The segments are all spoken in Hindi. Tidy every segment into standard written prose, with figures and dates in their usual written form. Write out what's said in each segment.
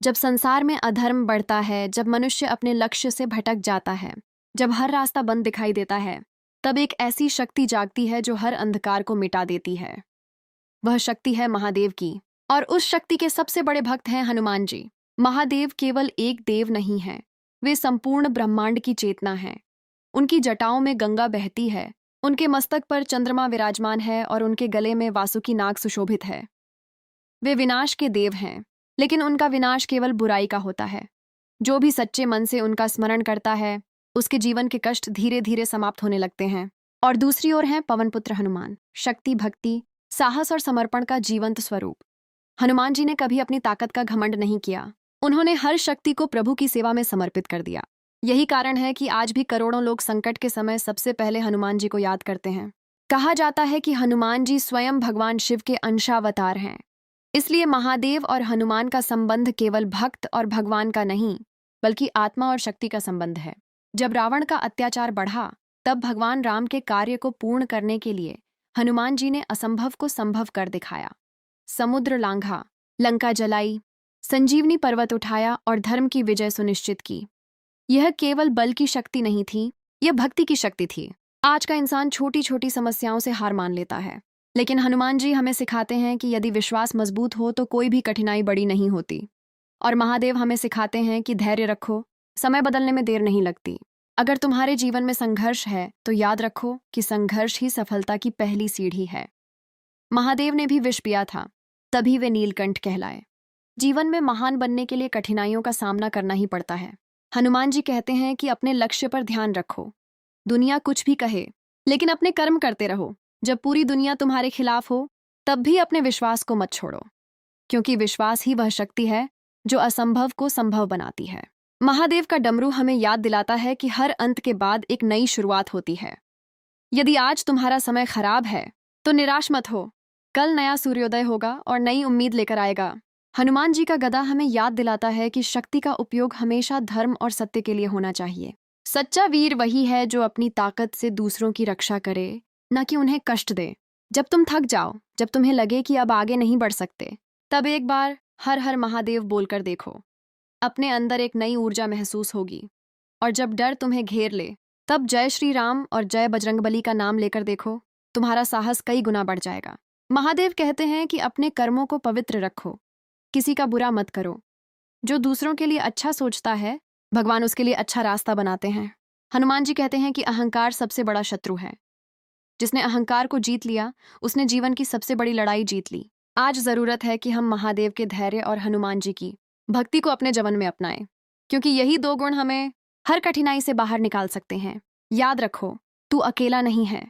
जब संसार में अधर्म बढ़ता है, जब मनुष्य अपने लक्ष्य से भटक जाता है, जब हर रास्ता बंद दिखाई देता है, तब एक ऐसी शक्ति जागती है जो हर अंधकार को मिटा देती है। वह शक्ति है महादेव की, और उस शक्ति के सबसे बड़े भक्त हैं हनुमान जी। महादेव केवल एक देव नहीं है, वे संपूर्ण ब्रह्मांड की चेतना हैं। उनकी जटाओं में गंगा बहती है, उनके मस्तक पर चंद्रमा विराजमान है और उनके गले में वासुकी नाग सुशोभित है। वे विनाश के देव हैं, लेकिन उनका विनाश केवल बुराई का होता है। जो भी सच्चे मन से उनका स्मरण करता है, उसके जीवन के कष्ट धीरे धीरे समाप्त होने लगते हैं। और दूसरी ओर हैं पवनपुत्र हनुमान, शक्ति, भक्ति, साहस और समर्पण का जीवंत स्वरूप। हनुमान जी ने कभी अपनी ताकत का घमंड नहीं किया। उन्होंने हर शक्ति को प्रभु की सेवा में समर्पित कर दिया। यही कारण है कि आज भी करोड़ों लोग संकट के समय सबसे पहले हनुमान जी को याद करते हैं। कहा जाता है कि हनुमान जी स्वयं भगवान शिव के अंशावतार हैं। इसलिए महादेव और हनुमान का संबंध केवल भक्त और भगवान का नहीं, बल्कि आत्मा और शक्ति का संबंध है। जब रावण का अत्याचार बढ़ा, तब भगवान राम के कार्य को पूर्ण करने के लिए हनुमान जी ने असंभव को संभव कर दिखाया। समुद्र लांघा, लंका जलाई, संजीवनी पर्वत उठाया और धर्म की विजय सुनिश्चित की। यह केवल बल की शक्ति नहीं थी, यह भक्ति की शक्ति थी। आज का इंसान छोटी छोटी समस्याओं से हार मान लेता है, लेकिन हनुमान जी हमें सिखाते हैं कि यदि विश्वास मजबूत हो तो कोई भी कठिनाई बड़ी नहीं होती। और महादेव हमें सिखाते हैं कि धैर्य रखो, समय बदलने में देर नहीं लगती। अगर तुम्हारे जीवन में संघर्ष है तो याद रखो कि संघर्ष ही सफलता की पहली सीढ़ी है। महादेव ने भी विष पिया था, तभी वे नीलकंठ कहलाए। जीवन में महान बनने के लिए कठिनाइयों का सामना करना ही पड़ता है। हनुमान जी कहते हैं कि अपने लक्ष्य पर ध्यान रखो, दुनिया कुछ भी कहे, लेकिन अपने कर्म करते रहो। जब पूरी दुनिया तुम्हारे खिलाफ हो, तब भी अपने विश्वास को मत छोड़ो, क्योंकि विश्वास ही वह शक्ति है जो असंभव को संभव बनाती है। महादेव का डमरू हमें याद दिलाता है कि हर अंत के बाद एक नई शुरुआत होती है। यदि आज तुम्हारा समय खराब है तो निराश मत हो, कल नया सूर्योदय होगा और नई उम्मीद लेकर आएगा। हनुमान जी का गदा हमें याद दिलाता है कि शक्ति का उपयोग हमेशा धर्म और सत्य के लिए होना चाहिए। सच्चा वीर वही है जो अपनी ताकत से दूसरों की रक्षा करे, न कि उन्हें कष्ट दे। जब तुम थक जाओ, जब तुम्हें लगे कि अब आगे नहीं बढ़ सकते, तब एक बार हर हर महादेव बोलकर देखो। अपने अंदर एक नई ऊर्जा महसूस होगी। और जब डर तुम्हें घेर ले, तब जय श्री राम और जय बजरंगबली का नाम लेकर देखो, तुम्हारा साहस कई गुना बढ़ जाएगा। महादेव कहते हैं कि अपने कर्मों को पवित्र रखो, किसी का बुरा मत करो। जो दूसरों के लिए अच्छा सोचता है, भगवान उसके लिए अच्छा रास्ता बनाते हैं। हनुमान जी कहते हैं कि अहंकार सबसे बड़ा शत्रु है। जिसने अहंकार को जीत लिया, उसने जीवन की सबसे बड़ी लड़ाई जीत ली। आज जरूरत है कि हम महादेव के धैर्य और हनुमान जी की भक्ति को अपने जीवन में अपनाएं, क्योंकि यही दो गुण हमें हर कठिनाई से बाहर निकाल सकते हैं। याद रखो, तू अकेला नहीं है।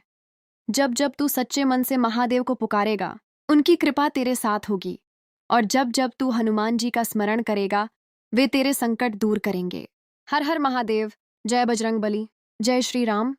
जब जब तू सच्चे मन से महादेव को पुकारेगा, उनकी कृपा तेरे साथ होगी। और जब जब तू हनुमान जी का स्मरण करेगा, वे तेरे संकट दूर करेंगे। हर हर महादेव, जय बजरंगबली, जय श्री राम।